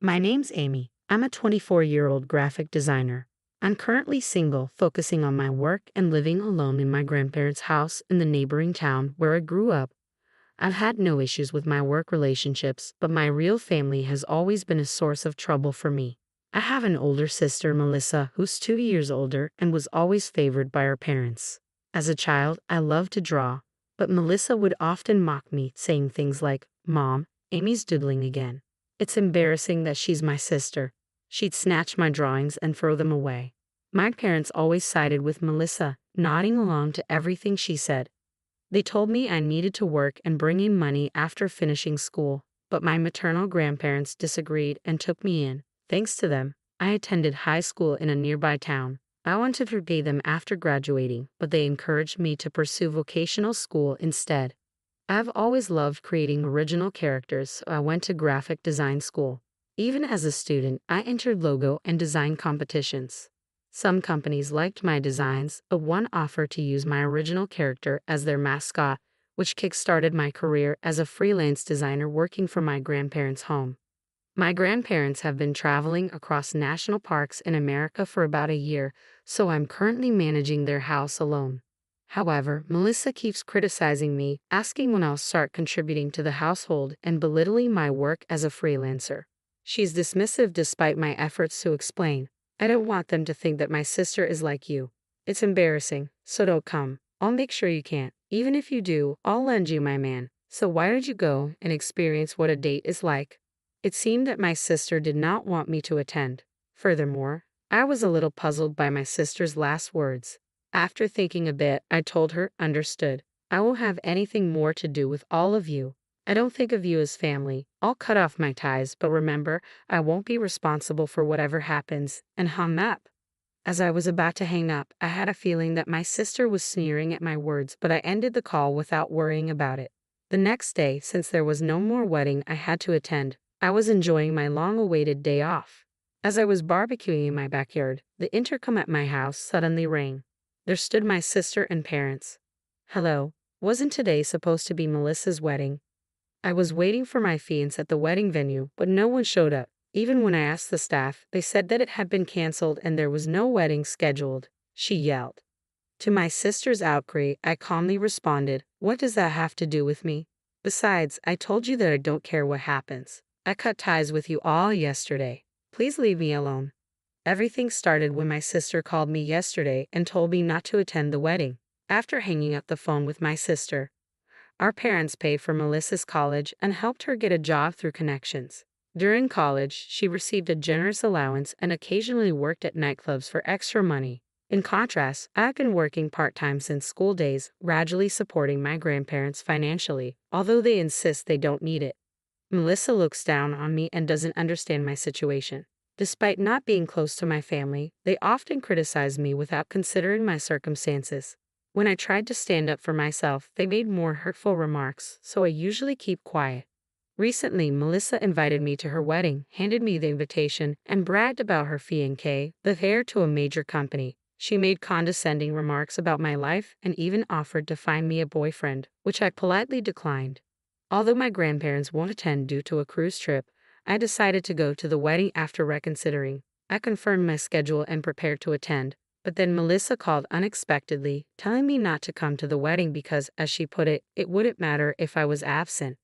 My name's Amy. I'm a 24-year-old graphic designer. I'm currently single, focusing on my work and living alone in my grandparents' house in the neighboring town where I grew up. I've had no issues with my work relationships, but my real family has always been a source of trouble for me. I have an older sister, Melissa, who's 2 years older and was always favored by her parents. As a child, I loved to draw, but Melissa would often mock me, saying things like, "Mom, Amy's doodling again. It's embarrassing that she's my sister." She'd snatch my drawings and throw them away. My parents always sided with Melissa, nodding along to everything she said. They told me I needed to work and bring in money after finishing school, but my maternal grandparents disagreed and took me in. Thanks to them, I attended high school in a nearby town. I wanted to repay them after graduating, but they encouraged me to pursue vocational school instead. I've always loved creating original characters, so I went to graphic design school. Even as a student, I entered logo and design competitions. Some companies liked my designs, but one offered to use my original character as their mascot, which kick-started my career as a freelance designer working from my grandparents' home. My grandparents have been traveling across national parks in America for about a year, so I'm currently managing their house alone. However, Melissa keeps criticizing me, asking when I'll start contributing to the household and belittling my work as a freelancer. She's dismissive despite my efforts to explain. I don't want them to think that my sister is like you. It's embarrassing, so don't come. I'll make sure you can't. Even if you do, I'll lend you my man. So why don't you go and experience what a date is like? It seemed that my sister did not want me to attend. Furthermore, I was a little puzzled by my sister's last words. After thinking a bit, I told her, understood. I won't have anything more to do with all of you. I don't think of you as family. I'll cut off my ties, but remember, I won't be responsible for whatever happens, and hung up. As I was about to hang up, I had a feeling that my sister was sneering at my words, but I ended the call without worrying about it. The next day, since there was no more wedding I had to attend, I was enjoying my long-awaited day off. As I was barbecuing in my backyard, the intercom at my house suddenly rang. There stood my sister and parents. "Hello, wasn't today supposed to be Melissa's wedding?" I was waiting for my fiance at the wedding venue, but no one showed up. Even when I asked the staff, they said that it had been canceled and there was no wedding scheduled, she yelled. To my sister's outcry, I calmly responded, "What does that have to do with me? Besides, I told you that I don't care what happens. I cut ties with you all yesterday. Please leave me alone." Everything started when my sister called me yesterday and told me not to attend the wedding. After hanging up the phone with my sister, our parents paid for Melissa's college and helped her get a job through connections. During college, she received a generous allowance and occasionally worked at nightclubs for extra money. In contrast, I've been working part-time since school days, gradually supporting my grandparents financially, although they insist they don't need it. Melissa looks down on me and doesn't understand my situation. Despite not being close to my family, they often criticize me without considering my circumstances. When I tried to stand up for myself, they made more hurtful remarks, so I usually keep quiet. Recently, Melissa invited me to her wedding, handed me the invitation, and bragged about her fiance, the heir to a major company. She made condescending remarks about my life and even offered to find me a boyfriend, which I politely declined. Although my grandparents won't attend due to a cruise trip, I decided to go to the wedding after reconsidering. I confirmed my schedule and prepared to attend. But then Melissa called unexpectedly, telling me not to come to the wedding because, as she put it, it wouldn't matter if I was absent.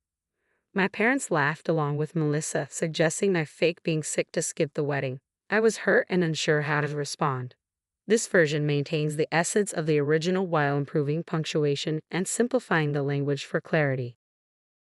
My parents laughed along with Melissa, suggesting I faked being sick to skip the wedding. I was hurt and unsure how to respond. This version maintains the essence of the original while improving punctuation and simplifying the language for clarity.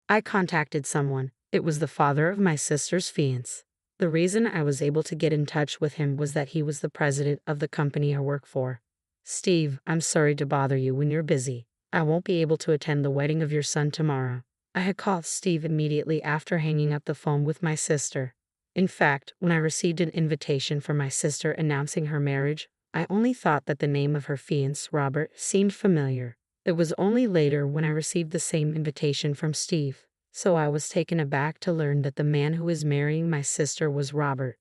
I contacted someone. It was the father of my sister's fiance. The reason I was able to get in touch with him was that he was the president of the company I work for. "Steve, I'm sorry to bother you when you're busy. I won't be able to attend the wedding of your son tomorrow." I had called Steve immediately after hanging up the phone with my sister. In fact, when I received an invitation from my sister announcing her marriage, I only thought that the name of her fiance, Robert, seemed familiar. It was only later when I received the same invitation from Steve. So I was taken aback to learn that the man who was marrying my sister was Robert.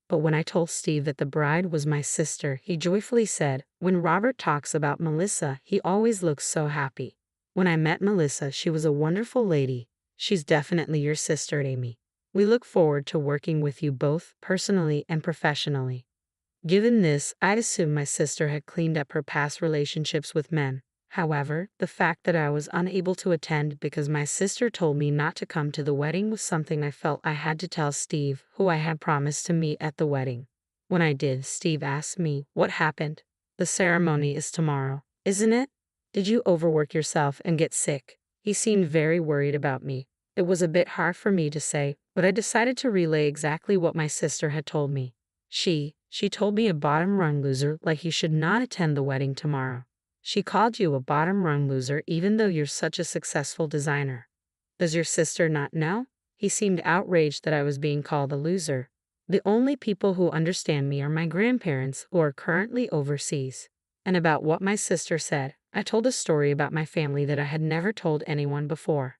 But when I told Steve that the bride was my sister, he joyfully said, "When Robert talks about Melissa, he always looks so happy." When I met Melissa, she was a wonderful lady. "She's definitely your sister, Amy." We look forward to working with you both personally and professionally. Given this, I'd assume my sister had cleaned up her past relationships with men. However, the fact that I was unable to attend because my sister told me not to come to the wedding was something I felt I had to tell Steve, who I had promised to meet at the wedding. When I did, Steve asked me, "What happened? The ceremony is tomorrow, isn't it? Did you overwork yourself and get sick?" He seemed very worried about me. It was a bit hard for me to say, but I decided to relay exactly what my sister had told me. She told me a bottom-rung loser like he should not attend the wedding tomorrow. She called you a bottom-rung loser even though you're such a successful designer. Does your sister not know? He seemed outraged that I was being called a loser. The only people who understand me are my grandparents, who are currently overseas. And about what my sister said, I told a story about my family that I had never told anyone before.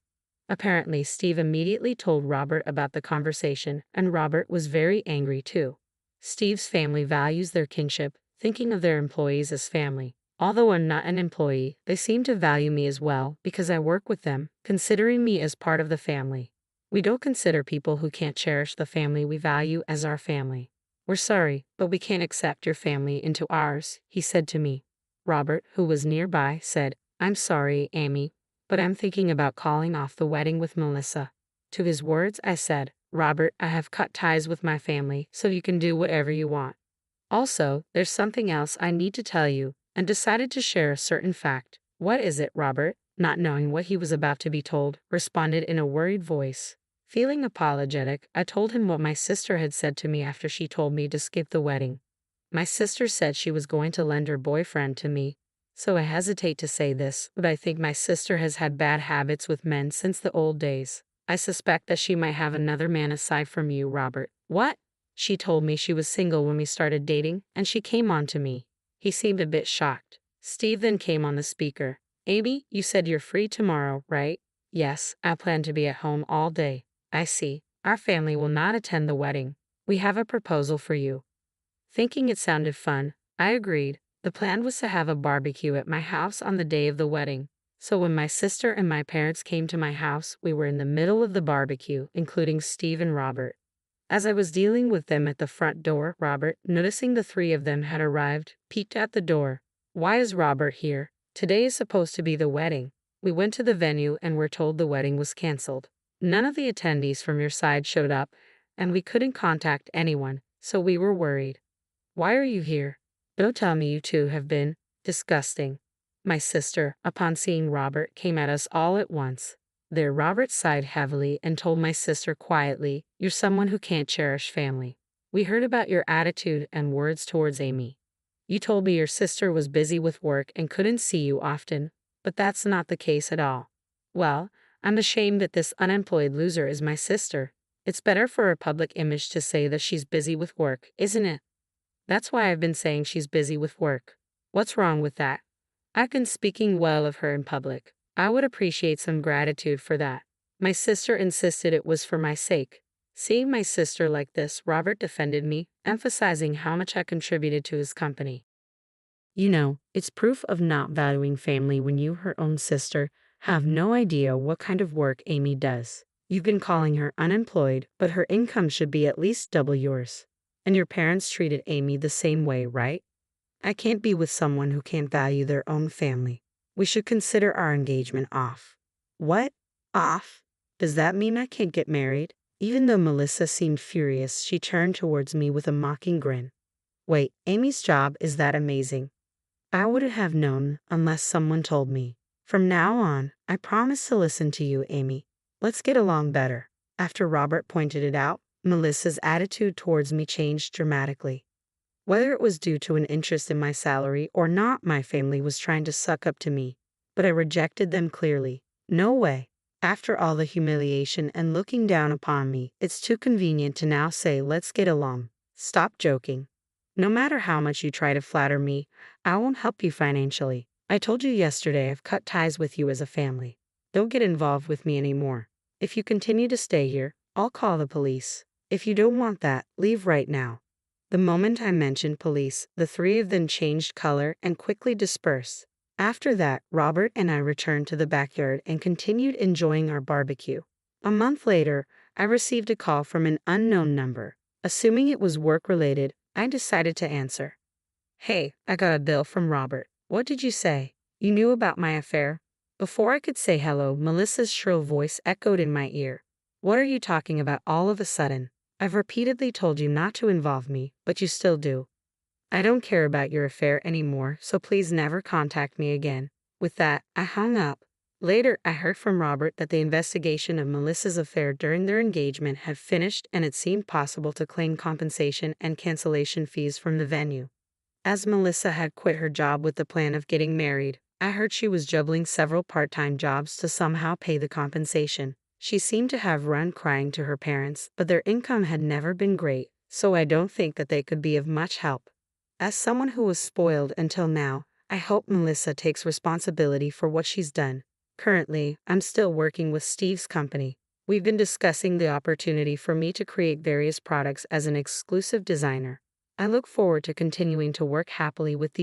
Apparently, Steve immediately told Robert about the conversation, and Robert was very angry too. Steve's family values their kinship, thinking of their employees as family. Although I'm not an employee, they seem to value me as well because I work with them, considering me as part of the family. We don't consider people who can't cherish the family we value as our family. "We're sorry, but we can't accept your family into ours," he said to me. Robert, who was nearby, said, "I'm sorry, Amy, but I'm thinking about calling off the wedding with Melissa." To his words, I said, "Robert, I have cut ties with my family, so you can do whatever you want. Also, there's something else I need to tell you," and decided to share a certain fact. "What is it?" Robert, not knowing what he was about to be told, responded in a worried voice. Feeling apologetic, I told him what my sister had said to me after she told me to skip the wedding. My sister said she was going to lend her boyfriend to me. So I hesitate to say this, but I think my sister has had bad habits with men since the old days. I suspect that she might have another man aside from you, Robert. What? She told me she was single when we started dating, and she came on to me. He seemed a bit shocked. Steve then came on the speaker. "Amy, you said you're free tomorrow, right?" "Yes, I plan to be at home all day." "I see. Our family will not attend the wedding. We have a proposal for you." Thinking it sounded fun, I agreed. The plan was to have a barbecue at my house on the day of the wedding. So when my sister and my parents came to my house, we were in the middle of the barbecue, including Steve and Robert. As I was dealing with them at the front door, Robert, noticing the three of them had arrived, peeked at the door. "Why is Robert here? Today is supposed to be the wedding." We went to the venue and were told the wedding was canceled. None of the attendees from your side showed up, and we couldn't contact anyone, so we were worried. "Why are you here? Don't tell me you two have been disgusting." My sister, upon seeing Robert, came at us all at once. There, Robert sighed heavily and told my sister quietly, "You're someone who can't cherish family. We heard about your attitude and words towards Amy. You told me your sister was busy with work and couldn't see you often, but that's not the case at all." "Well, I'm ashamed that this unemployed loser is my sister. It's better for her public image to say that she's busy with work, isn't it? That's why I've been saying she's busy with work. What's wrong with that? I've been speaking well of her in public. I would appreciate some gratitude for that." My sister insisted it was for my sake. Seeing my sister like this, Robert defended me, emphasizing how much I contributed to his company. "You know, it's proof of not valuing family when you, her own sister, have no idea what kind of work Amy does. You've been calling her unemployed, but her income should be at least double yours. And your parents treated Amy the same way, right? I can't be with someone who can't value their own family. We should consider our engagement off." "What? Off? Does that mean I can't get married?" Even though Melissa seemed furious, she turned towards me with a mocking grin. "Wait, Amy's job is that amazing?" I wouldn't have known unless someone told me. "From now on, I promise to listen to you, Amy. Let's get along better." After Robert pointed it out, Melissa's attitude towards me changed dramatically. Whether it was due to an interest in my salary or not, my family was trying to suck up to me, but I rejected them clearly. No way. After all the humiliation and looking down upon me, it's too convenient to now say, "Let's get along." Stop joking. No matter how much you try to flatter me, I won't help you financially. I told you yesterday I've cut ties with you as a family. Don't get involved with me anymore. If you continue to stay here, I'll call the police. If you don't want that, leave right now. The moment I mentioned police, the three of them changed color and quickly dispersed. After that, Robert and I returned to the backyard and continued enjoying our barbecue. A month later, I received a call from an unknown number. Assuming it was work-related, I decided to answer. Hey, I got a bill from Robert. What did you say? You knew about my affair? Before I could say hello, Melissa's shrill voice echoed in my ear. What are you talking about all of a sudden? I've repeatedly told you not to involve me, but you still do. I don't care about your affair anymore, so please never contact me again. With that, I hung up. Later, I heard from Robert that the investigation of Melissa's affair during their engagement had finished and it seemed possible to claim compensation and cancellation fees from the venue. As Melissa had quit her job with the plan of getting married, I heard she was juggling several part-time jobs to somehow pay the compensation. She seemed to have run crying to her parents, but their income had never been great, so I don't think that they could be of much help. As someone who was spoiled until now, I hope Melissa takes responsibility for what she's done. Currently, I'm still working with Steve's company. We've been discussing the opportunity for me to create various products as an exclusive designer. I look forward to continuing to work happily with these